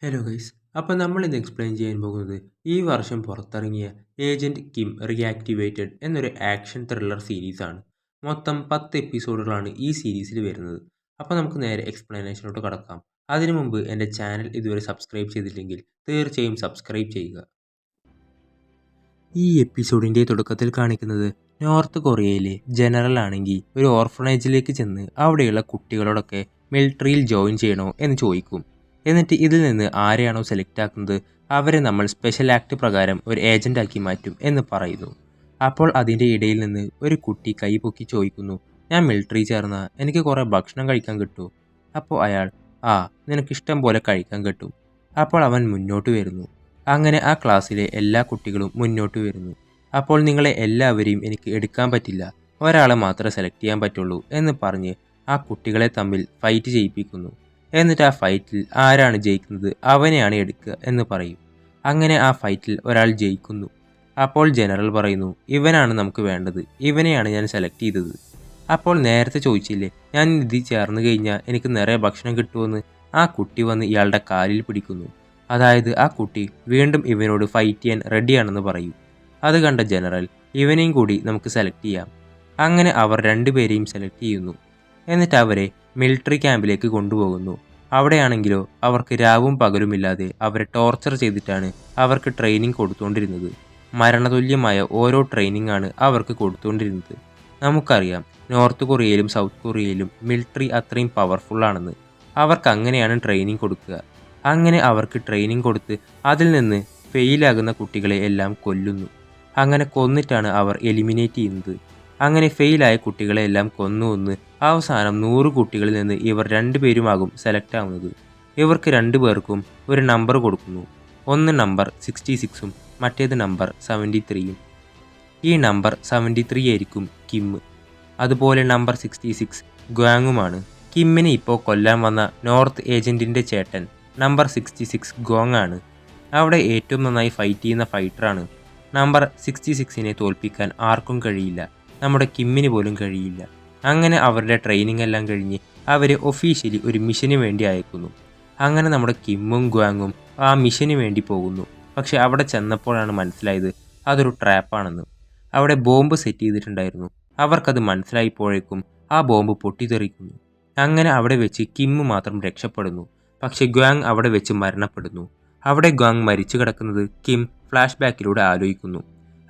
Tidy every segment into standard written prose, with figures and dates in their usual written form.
Hello guys. അപ്പോൾ നമ്മൾ ഇന്ന് എക്സ്പ്ലെയിൻ ചെയ്യാൻ പോകുന്നത് ഈ വർഷം പുറത്തിറങ്ങിയ ഏജന്റ് കിം റീആക്ടിവേറ്റഡ് എന്നൊരു ആക്ഷൻ ത്രില്ലർ സീരീസാണ്. മൊത്തം 10 എപ്പിസോഡുകളാണ് ഈ സീരീസിൽ വരുന്നത്. അപ്പോൾ നമുക്ക് നേരെ എക്സ്പ്ലനേഷനോട്ട് കടക്കാം. അതിനു മുമ്പ് എൻ്റെ ചാനൽ ഇതുവരെ സബ്സ്ക്രൈബ് ചെയ്തില്ലെങ്കിൽ തീർച്ചയായും സബ്സ്ക്രൈബ് ചെയ്യുക. ഈ എപ്പിസോഡിൻ്റെ തുടക്കത്തിൽ കാണിക്കുന്നത് നോർത്ത് കൊറിയയിലെ ജനറൽ ആണെങ്കിൽ ഒരു ഓർഫണേജിലേക്ക് ചെന്ന് അവിടെയുള്ള കുട്ടികളോടൊക്കെ മിലിറ്ററിയിൽ ജോയിൻ ചെയ്യണോ എന്ന് ചോദിക്കും. എന്നിട്ട് ഇതിൽ നിന്ന് ആരെയാണോ സെലക്ട് ആക്കുന്നത് അവരെ നമ്മൾ സ്പെഷ്യൽ ആക്ട് പ്രകാരം ഒരു ഏജൻ്റാക്കി മാറ്റും എന്ന് പറയുന്നു. അപ്പോൾ അതിൻ്റെ ഇടയിൽ നിന്ന് ഒരു കുട്ടി കൈ പൊക്കി ചോദിക്കുന്നു, ഞാൻ മിലിറ്ററി ചേർന്നാൽ എനിക്ക് കുറേ ഭക്ഷണം കഴിക്കാൻ കിട്ടുമോ? അപ്പോൾ അയാൾ, ആ നിനക്കിഷ്ടം പോലെ കഴിക്കാൻ കിട്ടും. അപ്പോൾ അവൻ മുന്നോട്ട് വരുന്നു. അങ്ങനെ ആ ക്ലാസ്സിലെ എല്ലാ കുട്ടികളും മുന്നോട്ട് വരുന്നു. അപ്പോൾ നിങ്ങളെ എല്ലാവരെയും എനിക്ക് എടുക്കാൻ പറ്റില്ല, ഒരാളെ മാത്രമേ സെലക്ട് ചെയ്യാൻ പറ്റുള്ളൂ എന്ന് പറഞ്ഞ് ആ കുട്ടികളെ തമ്മിൽ ഫൈറ്റ് ചെയ്യിപ്പിക്കുന്നു. എന്നിട്ട് ആ ഫൈറ്റിൽ ആരാണ് ജയിക്കുന്നത് അവനെയാണ് എടുക്കുക എന്ന് പറയും. അങ്ങനെ ആ ഫൈറ്റിൽ ഒരാൾ ജയിക്കുന്നു. അപ്പോൾ ജനറൽ പറയുന്നു, ഇവനാണ് നമുക്ക് വേണ്ടത്, ഇവനെയാണ് ഞാൻ സെലക്ട് ചെയ്തത്. അപ്പോൾ നേരത്തെ ചോദിച്ചില്ലേ ഞാൻ ഇതിൽ ചേർന്ന് കഴിഞ്ഞാൽ എനിക്ക് നിറയെ ഭക്ഷണം കിട്ടുമെന്ന്? ആ കുട്ടി വന്ന് ഇയാളുടെ കാലിൽ പിടിക്കുന്നു. അതായത് ആ കുട്ടി വീണ്ടും ഇവനോട് ഫൈറ്റ് ചെയ്യാൻ റെഡിയാണെന്ന് പറയും. അത് കണ്ട ജനറൽ, ഇവനെയും കൂടി നമുക്ക് സെലക്ട് ചെയ്യാം. അങ്ങനെ അവർ രണ്ടുപേരെയും സെലക്ട് ചെയ്യുന്നു. എന്നിട്ട് അവരെ മിലിറ്ററി ക്യാമ്പിലേക്ക് കൊണ്ടുപോകുന്നു. അവിടെയാണെങ്കിലോ അവർക്ക് രാവും പകലുമില്ലാതെ അവരെ ടോർച്ചർ ചെയ്തിട്ടാണ് അവർക്ക് ട്രെയിനിങ് കൊടുത്തുകൊണ്ടിരുന്നത്. മരണതുല്യമായ ഓരോ ട്രെയിനിങ് ആണ് അവർക്ക് കൊടുത്തുകൊണ്ടിരുന്നത്. നമുക്കറിയാം നോർത്ത് കൊറിയയിലും സൗത്ത് കൊറിയയിലും മിലിറ്ററി അത്രയും പവർഫുള്ളാണെന്ന്. അവർക്ക് അങ്ങനെയാണ് ട്രെയിനിങ് കൊടുക്കുക. അങ്ങനെ അവർക്ക് ട്രെയിനിങ് കൊടുത്ത് അതിൽ നിന്ന് ഫെയിലാകുന്ന കുട്ടികളെ എല്ലാം കൊല്ലുന്നു. അങ്ങനെ കൊന്നിട്ടാണ് അവർ എലിമിനേറ്റ് ചെയ്യുന്നത്. അങ്ങനെ ഫെയിലായ കുട്ടികളെ എല്ലാം കൊന്നു അവസാനം 100 കുട്ടികളിൽ നിന്ന് ഇവർ രണ്ടുപേരുമാകും സെലക്ട് ആവുന്നത്. ഇവർക്ക് രണ്ടുപേർക്കും ഒരു നമ്പർ കൊടുക്കുന്നു. ഒന്ന് നമ്പർ 66ഉം മറ്റേത് നമ്പർ 73യും. ഈ നമ്പർ 73 ആയിരിക്കും കിം. അതുപോലെ നമ്പർ 66 ഗ്വാങ്ങുമാണ്. കിമ്മിനെ ഇപ്പോൾ കൊല്ലാൻ വന്ന നോർത്ത് ഏജൻറ്റിൻ്റെ ചേട്ടൻ നമ്പർ 66 ഗോങ് ആണ്. അവിടെ ഏറ്റവും നന്നായി ഫൈറ്റ് ചെയ്യുന്ന ഫൈറ്ററാണ്. നമ്പർ 66നെ തോൽപ്പിക്കാൻ ആർക്കും കഴിയില്ല, നമ്മുടെ കിമ്മിന് പോലും കഴിയില്ല. അങ്ങനെ അവരുടെ ട്രെയിനിങ് എല്ലാം കഴിഞ്ഞ് അവരെ ഒഫീഷ്യലി ഒരു മിഷന് വേണ്ടി അയക്കുന്നു. അങ്ങനെ നമ്മുടെ കിമ്മും ഗ്വാങ്ങും ആ മിഷന് വേണ്ടി പോകുന്നു. പക്ഷെ അവിടെ ചെന്നപ്പോഴാണ് മനസ്സിലായത് അതൊരു ട്രാപ്പാണെന്ന്. അവിടെ ബോംബ് സെറ്റ് ചെയ്തിട്ടുണ്ടായിരുന്നു. അവർക്കത് മനസ്സിലായിപ്പോഴേക്കും ആ ബോംബ് പൊട്ടിത്തെറിക്കുന്നു. അങ്ങനെ അവിടെ വെച്ച് കിമ്മ് മാത്രം രക്ഷപ്പെടുന്നു. പക്ഷെ ഗ്വാങ് അവിടെ വെച്ച് മരണപ്പെടുന്നു. അവിടെ ഗ്വാങ് മരിച്ചു കിടക്കുന്നത് കിം ഫ്ലാഷ് ബാക്കിലൂടെ ആലോചിക്കുന്നു.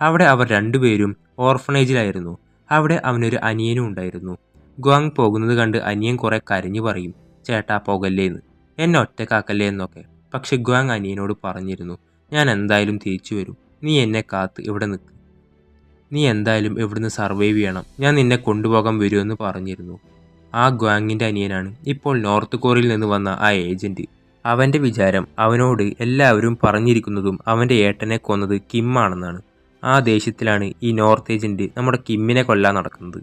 അവിടെ അവർ രണ്ടുപേരും ഓർഫണേജിലായിരുന്നു. അവിടെ അവനൊരു അനിയനും ഉണ്ടായിരുന്നു. ഗ്വാങ് പോകുന്നത് കണ്ട് അനിയൻ കുറെ കരഞ്ഞു പറയും, ചേട്ടാ പോകല്ലേന്ന്, എന്നെ ഒറ്റക്കാക്കല്ലേ എന്നൊക്കെ. പക്ഷെ ഗ്വാങ് അനിയനോട് പറഞ്ഞിരുന്നു, ഞാൻ എന്തായാലും തിരിച്ചു വരും, നീ എന്നെ കാത്ത് ഇവിടെ നിൽക്ക്, നീ എന്തായാലും ഇവിടുന്ന് സർവൈവ് ചെയ്യണം, ഞാൻ നിന്നെ കൊണ്ടുപോകാൻ വരുമെന്ന് പറഞ്ഞിരുന്നു. ആ ഗ്വാങ്ങിൻ്റെ അനിയനാണ് ഇപ്പോൾ നോർത്ത് കൊറിയയിൽ നിന്ന് വന്ന ആ ഏജൻറ്റ്. അവൻ്റെ വിചാരം അവനോട് എല്ലാവരും പറഞ്ഞിരിക്കുന്നതും അവൻ്റെ ഏട്ടനെ കൊന്നത് കിമ്മാണെന്നാണ്. ആ ദേഷ്യത്തിലാണ് ഈ നോർത്ത് ഏജൻറ്റ് നമ്മുടെ കിമ്മിനെ കൊല്ലാൻ നടക്കുന്നത്.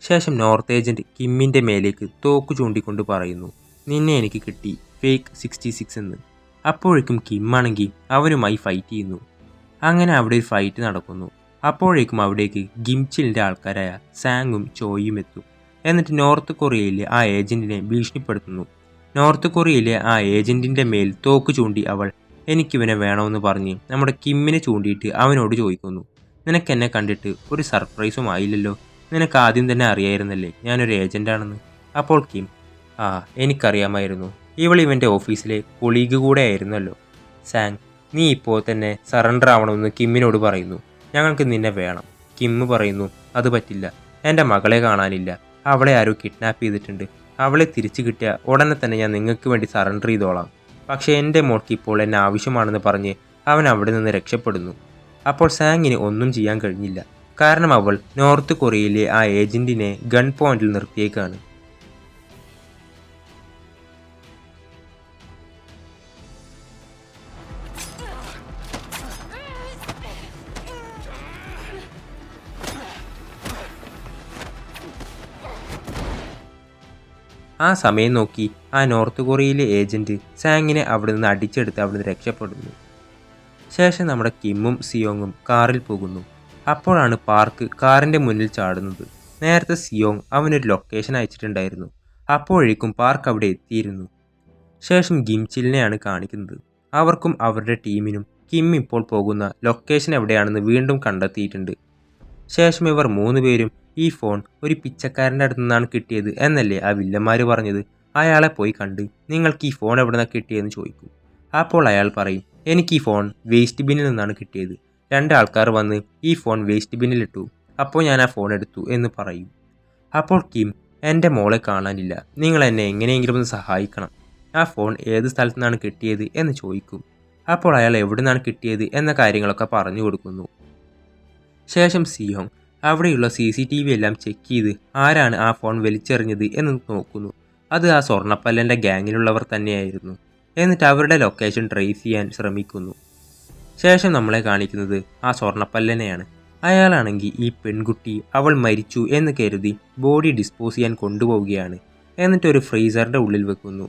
ശേഷം നോർത്ത് ഏജൻറ്റ് കിമ്മിൻ്റെ മേലേക്ക് തോക്ക് ചൂണ്ടിക്കൊണ്ട് പറയുന്നു, നിന്നെ എനിക്ക് കിട്ടി, ഫേക്ക് 66 എന്ന്. അപ്പോഴേക്കും കിമ്മാണെങ്കിൽ അവനുമായി ഫൈറ്റ് ചെയ്യുന്നു. അങ്ങനെ അവിടെ ഒരു ഫൈറ്റ് നടക്കുന്നു. അപ്പോഴേക്കും അവിടേക്ക് ഗിംച്ചിലിൻ്റെ ആൾക്കാരായ സാങ്ങും ചോയും എത്തും. എന്നിട്ട് നോർത്ത് കൊറിയയിലെ ആ ഏജൻറ്റിനെ ഭീഷണിപ്പെടുത്തുന്നു. നോർത്ത് കൊറിയയിലെ ആ ഏജൻറ്റിൻ്റെ മേൽ തോക്ക് ചൂണ്ടി അവൾ, എനിക്കിവനെ വേണമെന്ന് പറഞ്ഞ് നമ്മുടെ കിമ്മിനെ ചൂണ്ടിയിട്ട് അവനോട് ചോദിക്കുന്നു, നിനക്കെന്നെ കണ്ടിട്ട് ഒരു സർപ്രൈസും ആയില്ലല്ലോ, നിനക്ക് ആദ്യം തന്നെ അറിയായിരുന്നല്ലേ ഞാനൊരു ഏജൻ്റാണെന്ന്. അപ്പോൾ കിം, ആ എനിക്കറിയാമായിരുന്നു, ഇവൻ്റെ ഓഫീസിലെ കൊളീഗ് കൂടെ ആയിരുന്നല്ലോ. സാങ്, നീ ഇപ്പോൾ തന്നെ സറണ്ടർ ആവണമെന്ന് കിമ്മിനോട് പറയുന്നു, ഞങ്ങൾക്ക് നിന്നെ വേണം. കിമ്മ് പറയുന്നു, അത് പറ്റില്ല, എൻ്റെ മകളെ കാണാനില്ല, അവളെ ആരോ കിഡ്നാപ്പ് ചെയ്തിട്ടുണ്ട്, അവളെ തിരിച്ചു കിട്ടിയ ഉടനെ തന്നെ ഞാൻ നിങ്ങൾക്ക് വേണ്ടി സറണ്ടർ ചെയ്തോളാം. പക്ഷേ എൻ്റെ മോൾക്ക് ഇപ്പോൾ എന്നെ ആവശ്യമാണെന്ന് പറഞ്ഞ് അവൻ അവിടെ നിന്ന് രക്ഷപ്പെടുന്നു. അപ്പോൾ സാങ്ങിന് ഒന്നും ചെയ്യാൻ കഴിഞ്ഞില്ല. കാരണം അവൾ നോർത്ത് കൊറിയയിലെ ആ ഏജൻറ്റിനെ ഗൺ പോയിന്റിൽ നിർത്തിയേക്കാണ്. ആ സമയം നോക്കി ആ നോർത്ത് കൊറിയയിലെ ഏജൻറ്റ് സാങ്ങിനെ അവിടെ നിന്ന് അടിച്ചെടുത്ത് അവിടെ നിന്ന് രക്ഷപ്പെടുന്നു. ശേഷം നമ്മുടെ കിമ്മും സിയോങ്ങും കാറിൽ പോകുന്നു. അപ്പോഴാണ് പാർക്ക് കാറിൻ്റെ മുന്നിൽ ചാടുന്നത്. നേരത്തെ സിയോങ് അവനൊരു ലൊക്കേഷൻ അയച്ചിട്ടുണ്ടായിരുന്നു. അപ്പോഴേക്കും പാർക്ക് അവിടെ എത്തിയിരുന്നു. ശേഷം ഗിംചിലിനെയാണ് കാണിക്കുന്നത്. അവർക്കും അവരുടെ ടീമിനും കിം ഇപ്പോൾ പോകുന്ന ലൊക്കേഷൻ എവിടെയാണെന്ന് വീണ്ടും കണ്ടെത്തിയിട്ടുണ്ട്. ശേഷം ഇവർ 3 പേരും ഈ ഫോൺ ഒരു പിച്ചക്കാരൻ്റെ അടുത്തു നിന്നാണ് കിട്ടിയത് എന്നല്ലേ ആ വില്ലന്മാർ പറഞ്ഞത്. അയാളെ പോയി കണ്ട് നിങ്ങൾക്ക് ഈ ഫോൺ എവിടെ നിന്നാണ് കിട്ടിയതെന്ന് ചോദിക്കും. അപ്പോൾ അയാൾ പറയും, എനിക്ക് ഈ ഫോൺ വേസ്റ്റ് ബിന്നിൽ നിന്നാണ് കിട്ടിയത്. 2 ആൾക്കാർ വന്ന് ഈ ഫോൺ വേസ്റ്റ് ബിന്നിലിട്ടു, അപ്പോൾ ഞാൻ ആ ഫോൺ എടുത്തു എന്ന് പറയും. അപ്പോൾ കിം, എൻ്റെ മോളെ കാണാനില്ല, നിങ്ങൾ എന്നെ എങ്ങനെയെങ്കിലും ഒന്ന് സഹായിക്കണം. ആ ഫോൺ ഏത് സ്ഥലത്തു നിന്നാണ് കിട്ടിയത് എന്ന് ചോദിക്കും. അപ്പോൾ അയാൾ എവിടെ നിന്നാണ് കിട്ടിയത് എന്ന കാര്യങ്ങളൊക്കെ പറഞ്ഞു കൊടുക്കുന്നു. ശേഷം സിയോങ് അവിടെയുള്ള CCTV എല്ലാം ചെക്ക് ചെയ്ത് ആരാണ് ആ ഫോൺ വലിച്ചെറിഞ്ഞത് എന്ന് നോക്കുന്നു. അത് ആ സ്വർണ്ണപ്പല്ലൻ്റെ ഗ്യാങ്ങിലുള്ളവർ തന്നെയായിരുന്നു. എന്നിട്ട് അവരുടെ ലൊക്കേഷൻ ട്രേസ് ചെയ്യാൻ ശ്രമിക്കുന്നു. ശേഷം നമ്മളെ കാണിക്കുന്നത് ആ സ്വർണ്ണപ്പല്ലനെയാണ്. അയാളാണെങ്കിൽ ഈ പെൺകുട്ടി അവൾ മരിച്ചു എന്ന് കരുതി ബോഡി ഡിസ്പോസ് ചെയ്യാൻ കൊണ്ടുപോവുകയാണ്. എന്നിട്ട് ഒരു ഫ്രീസറിൻ്റെ ഉള്ളിൽ വെക്കുന്നു.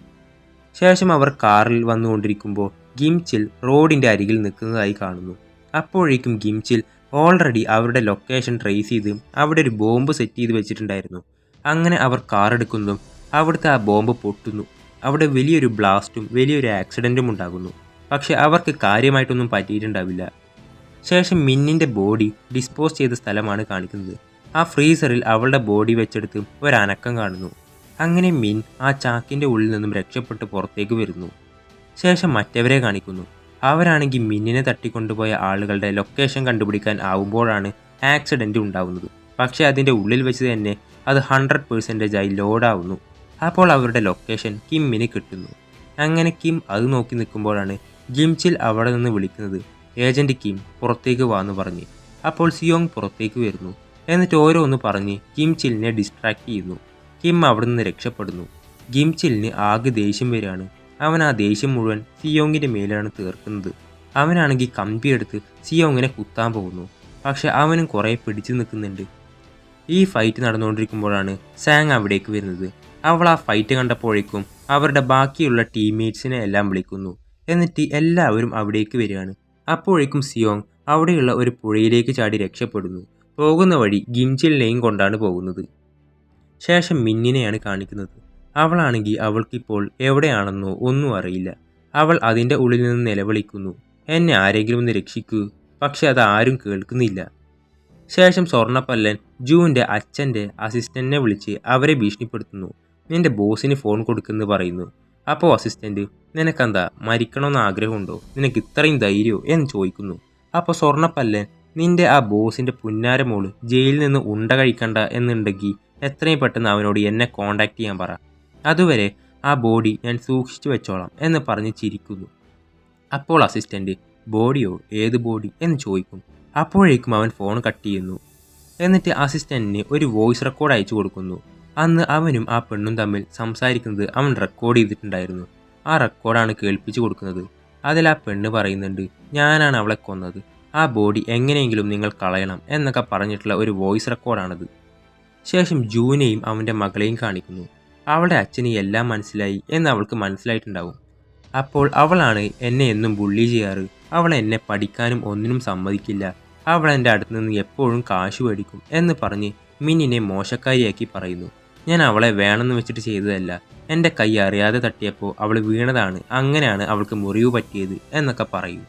ശേഷം അവർ കാറിൽ വന്നുകൊണ്ടിരിക്കുമ്പോൾ ഗിംചിൽ റോഡിൻ്റെ അരികിൽ നിൽക്കുന്നതായി കാണുന്നു. അപ്പോഴേക്കും ഗിംചിൽ ഓൾറെഡി അവരുടെ ലൊക്കേഷൻ ട്രേസ് ചെയ്ത് അവിടെ ഒരു ബോംബ് സെറ്റ് ചെയ്ത് വെച്ചിട്ടുണ്ടായിരുന്നു. അങ്ങനെ അവർ കാർ എടുക്കുന്നതും അവിടുത്തെ ആ ബോംബ് പൊട്ടുന്നു. അവിടെ വലിയൊരു ബ്ലാസ്റ്റും വലിയൊരു ആക്സിഡൻറ്റും ഉണ്ടാകുന്നു. പക്ഷെ അവർക്ക് കാര്യമായിട്ടൊന്നും പറ്റിയിട്ടുണ്ടാവില്ല. ശേഷം മിന്നിൻ്റെ ബോഡി ഡിസ്പോസ് ചെയ്ത സ്ഥലമാണ് കാണിക്കുന്നത്. ആ ഫ്രീസറിൽ അവളുടെ ബോഡി വെച്ചെടുത്ത് ഒരനക്കം കാണുന്നു. അങ്ങനെ മിൻ ആ ചാക്കിൻ്റെ ഉള്ളിൽ നിന്നും രക്ഷപ്പെട്ട് പുറത്തേക്ക് വരുന്നു. ശേഷം മറ്റവരെ കാണിക്കുന്നു. അവരാണെങ്കിൽ മിന്നിനെ തട്ടിക്കൊണ്ടുപോയ ആളുകളുടെ ലൊക്കേഷൻ കണ്ടുപിടിക്കാൻ ആവുമ്പോഴാണ് ആക്സിഡൻറ്റ് ഉണ്ടാവുന്നത്. പക്ഷേ അതിൻ്റെ ഉള്ളിൽ വെച്ച് തന്നെ അത് 100% ലോഡാവുന്നു. അപ്പോൾ അവരുടെ ലൊക്കേഷൻ കിമ്മിന് കിട്ടുന്നു. അങ്ങനെ കിം അത് നോക്കി നിൽക്കുമ്പോഴാണ് ഗിംചിൽ അവിടെ നിന്ന് വിളിക്കുന്നത്, ഏജൻറ്റ് കിം പുറത്തേക്ക് വാന്ന് പറഞ്ഞ്. അപ്പോൾ സിയോങ് പുറത്തേക്ക് വരുന്നു. എന്നിട്ട് ഓരോന്ന് പറഞ്ഞ് ഗിംചിലിനെ ഡിസ്ട്രാക്ട് ചെയ്യുന്നു. കിം അവിടെ നിന്ന് രക്ഷപ്പെടുന്നു. ഗിംചിലിന് ആകെ ദേഷ്യം വരികയാണ്. അവൻ ആ ദേഷ്യം മുഴുവൻ സിയോങ്ങിൻ്റെ മേലാണ് തീർക്കുന്നത്. അവനാണെങ്കിൽ കമ്പിയെടുത്ത് സിയോങ്ങിനെ കുത്താൻ പോകുന്നു. പക്ഷെ അവനും കുറേ പിടിച്ചു നിൽക്കുന്നുണ്ട്. ഈ ഫൈറ്റ് നടന്നുകൊണ്ടിരിക്കുമ്പോഴാണ് സാങ് അവിടേക്ക് വരുന്നത്. അവൾ ആ ഫൈറ്റ് കണ്ടപ്പോഴേക്കും അവരുടെ ബാക്കിയുള്ള ടീംമേറ്റ്സിനെ എല്ലാം വിളിക്കുന്നു. എന്നിട്ട് എല്ലാവരും അവിടേക്ക് വരികയാണ്. അപ്പോഴേക്കും സിയോങ് അവിടെയുള്ള ഒരു പുഴയിലേക്ക് ചാടി രക്ഷപ്പെടുന്നു. പോകുന്ന വഴി ഗിംചിലിനെയും കൊണ്ടാണ് പോകുന്നത്. ശേഷം മിന്നിനെയാണ് കാണിക്കുന്നത്. അവളാണെങ്കിൽ അവൾക്കിപ്പോൾ എവിടെയാണെന്നോ ഒന്നും അറിയില്ല. അവൾ അതിൻ്റെ ഉള്ളിൽ നിന്ന് നിലവിളിക്കുന്നു, എന്നെ ആരെങ്കിലും ഒന്ന് രക്ഷിക്കൂ. പക്ഷെ അത് ആരും കേൾക്കുന്നില്ല. ശേഷം സ്വർണ്ണപ്പല്ലൻ ജൂൻ്റെ അച്ഛൻ്റെ അസിസ്റ്റൻറ്റിനെ വിളിച്ച് അവരെ ഭീഷണിപ്പെടുത്തുന്നു. നിൻ്റെ ബോസിന് ഫോൺ കൊടുക്കുമെന്ന് പറയുന്നു. അപ്പോൾ അസിസ്റ്റൻറ്റ്, നിനക്കെന്താ മരിക്കണമെന്ന് ആഗ്രഹമുണ്ടോ, നിനക്ക് ഇത്രയും ധൈര്യമോ എന്ന് ചോദിക്കുന്നു. അപ്പോൾ സ്വർണ്ണപ്പല്ലൻ, നിൻ്റെ ആ ബോസിൻ്റെ പുന്നാര മോള് ജയിലിൽ നിന്ന് ഉണ്ട കഴിക്കണ്ട എന്നുണ്ടെങ്കിൽ എത്രയും പെട്ടെന്ന് അവനോട് എന്നെ കോണ്ടാക്ട് ചെയ്യാൻ പറ. അതുവരെ ആ ബോഡി ഞാൻ സൂക്ഷിച്ചു വെച്ചോളാം എന്ന് പറഞ്ഞ് ചിരിക്കുന്നു. അപ്പോൾ അസിസ്റ്റൻറ്റ്, ബോഡിയോ, ഏത് ബോഡി എന്ന് ചോദിക്കും. അപ്പോഴേക്കും അവൻ ഫോൺ കട്ട് ചെയ്യുന്നു. എന്നിട്ട് അസിസ്റ്റൻറ്റിന് ഒരു വോയിസ് റെക്കോർഡ് അയച്ചു കൊടുക്കുന്നു. അന്ന് അവനും ആ പെണ്ണും തമ്മിൽ സംസാരിക്കുന്നത് അവൻ റെക്കോർഡ് ചെയ്തിട്ടുണ്ടായിരുന്നു. ആ റെക്കോർഡാണ് കേൾപ്പിച്ചു കൊടുക്കുന്നത്. അതിൽ ആ പെണ്ണ് പറയുന്നുണ്ട്, ഞാനാണ് അവളെ കൊന്നത്, ആ ബോഡി എങ്ങനെയെങ്കിലും നിങ്ങൾ കളയണം എന്നൊക്കെ പറഞ്ഞിട്ടുള്ള ഒരു വോയിസ് റെക്കോർഡാണത്. ശേഷം ജൂനെയും അവൻ്റെ മകളെയും കാണിക്കുന്നു. അവളുടെ അച്ഛന് എല്ലാം മനസ്സിലായി എന്ന് അവൾക്ക് മനസ്സിലായിട്ടുണ്ടാവും. അപ്പോൾ അവളാണ് എന്നെ എന്നും ബുള്ളി ചെയ്യാറ്, അവൾ എന്നെ പഠിക്കാനും ഒന്നിനും സമ്മതിക്കില്ല, അവൾ എൻ്റെ അടുത്ത് നിന്ന് എപ്പോഴും കാശ് മേടിക്കും എന്ന് പറഞ്ഞ് മിന്നിനെ മോശക്കാരിയാക്കി പറയുന്നു. ഞാൻ അവളെ വേണമെന്ന് വെച്ചിട്ട് ചെയ്തതല്ല, എൻ്റെ കൈ അറിയാതെ തട്ടിയപ്പോൾ അവൾ വീണതാണ്, അങ്ങനെയാണ് അവൾക്ക് മുറിവ് പറ്റിയത് എന്നൊക്കെ പറയും.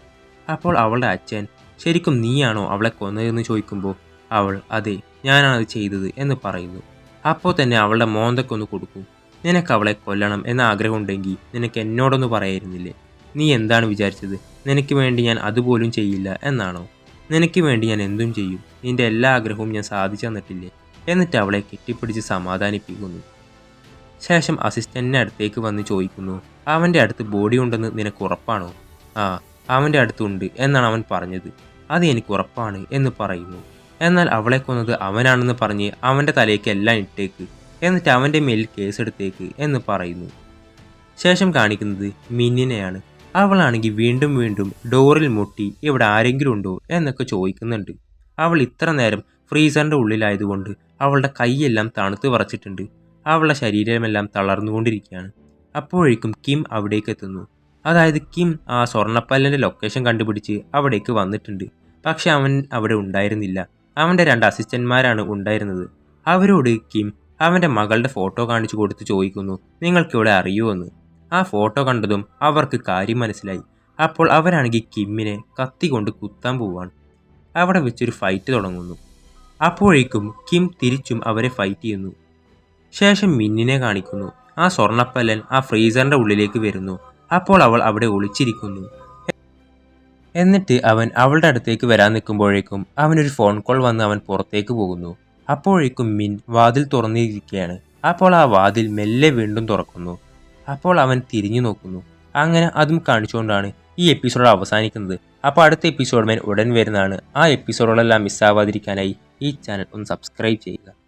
അപ്പോൾ അവളുടെ അച്ഛൻ, ശരിക്കും നീയാണോ അവളെ കൊന്നതെന്ന് ചോദിക്കുമ്പോൾ അവൾ, അതെ ഞാനാണത് ചെയ്തത് എന്ന് പറയുന്നു. അപ്പോൾ തന്നെ അവളുടെ മോന്തക്കൊന്ന് കൊടുക്കും. നിനക്ക് അവളെ കൊല്ലണം എന്ന ആഗ്രഹമുണ്ടെങ്കിൽ നിനക്ക് എന്നോടൊന്ന് പറയായിരുന്നില്ലേ? നീ എന്താണ് വിചാരിച്ചത്, നിനക്ക് വേണ്ടി ഞാൻ അതുപോലും ചെയ്യില്ല എന്നാണോ? നിനക്ക് വേണ്ടി ഞാൻ എന്തും ചെയ്യും, നിൻ്റെ എല്ലാ ആഗ്രഹവും ഞാൻ സാധിച്ചു തന്നിട്ടില്ലേ? എന്നിട്ട് അവളെ കെട്ടിപ്പിടിച്ച് സമാധാനിപ്പിക്കുന്നു. ശേഷം അസിസ്റ്റൻറ്റിൻ്റെ അടുത്തേക്ക് വന്ന് ചോദിക്കുന്നു, അവൻ്റെ അടുത്ത് ബോഡി ഉണ്ടെന്ന് നിനക്ക് ഉറപ്പാണോ? ആ, അവൻ്റെ അടുത്തുണ്ട് എന്നാണ് അവൻ പറഞ്ഞത്. അത് എനിക്ക് ഉറപ്പാണ് എന്ന് പറയുന്നു. എന്നാൽ അവളെ കൊന്നത് അവനാണെന്ന് പറഞ്ഞ് അവൻ്റെ തലയ്ക്ക് എല്ലാം ഇട്ടേക്ക്, എന്നിട്ട് അവൻ്റെ മേലിൽ കേസെടുത്തേക്ക് എന്ന് പറയുന്നു. ശേഷം കാണിക്കുന്നത് മിന്നിനെയാണ്. അവളാണെങ്കിൽ വീണ്ടും വീണ്ടും ഡോറിൽ മുട്ടി ഇവിടെ ആരെങ്കിലും ഉണ്ടോ എന്നൊക്കെ ചോദിക്കുന്നുണ്ട്. അവൾ ഇത്ര നേരം ഫ്രീസറിൻ്റെ ഉള്ളിലായതുകൊണ്ട് അവളുടെ കൈയെല്ലാം തണുത്ത് വിറച്ചിട്ടുണ്ട്. അവളുടെ ശരീരമെല്ലാം തളർന്നുകൊണ്ടിരിക്കുകയാണ്. അപ്പോഴേക്കും കിം അവിടേക്ക് എത്തുന്നു. അതായത് കിം ആ സ്വർണ്ണപ്പല്ലിൻ്റെ ലൊക്കേഷൻ കണ്ടുപിടിച്ച് അവിടേക്ക് വന്നിട്ടുണ്ട്. പക്ഷെ അവൻ അവിടെ ഉണ്ടായിരുന്നില്ല. അവൻ്റെ 2 അസിസ്റ്റന്റ്മാരാണ് ഉണ്ടായിരുന്നത്. അവരോട് കിം അവൻ്റെ മകളുടെ ഫോട്ടോ കാണിച്ചു കൊടുത്ത് ചോദിക്കുന്നു, നിങ്ങൾക്കിവിടെ അറിയുമോ എന്ന്. ആ ഫോട്ടോ കണ്ടതും അവർക്ക് കാര്യം മനസ്സിലായി. അപ്പോൾ അവരാണെങ്കിൽ കിമ്മിനെ കത്തി കൊണ്ട് കുത്താൻ പോവാണ്. അവിടെ വെച്ചൊരു ഫൈറ്റ് തുടങ്ങുന്നു. അപ്പോഴേക്കും കിം തിരിച്ചും അവരെ ഫൈറ്റ് ചെയ്യുന്നു. ശേഷം മിന്നിനെ കാണിക്കുന്നു. ആ സ്വർണ്ണപ്പല്ലൻ ആ ഫ്രീസറിന്റെ ഉള്ളിലേക്ക് വരുന്നു. അപ്പോൾ അവൾ അവിടെ ഒളിച്ചിരിക്കുന്നു. എന്നിട്ട് അവൻ അവളുടെ അടുത്തേക്ക് വരാൻ നിൽക്കുമ്പോഴേക്കും അവനൊരു ഫോൺ കോൾ വന്ന് അവൻ പുറത്തേക്ക് പോകുന്നു. അപ്പോഴേക്കും മിൻ വാതിൽ തുറന്നിരിക്കുകയാണ്. അപ്പോൾ ആ വാതിൽ മെല്ലെ വീണ്ടും തുറക്കുന്നു. അപ്പോൾ അവൻ തിരിഞ്ഞു നോക്കുന്നു. അങ്ങനെ അതും കാണിച്ചുകൊണ്ടാണ് ഈ എപ്പിസോഡ് അവസാനിക്കുന്നത്. അപ്പോൾ അടുത്ത എപ്പിസോഡ് ഉടൻ വരുന്നതാണ്. ആ എപ്പിസോഡുകളെല്ലാം മിസ്സാവാതിരിക്കാനായി ഈ ചാനൽ ഒന്ന് സബ്സ്ക്രൈബ് ചെയ്യുക.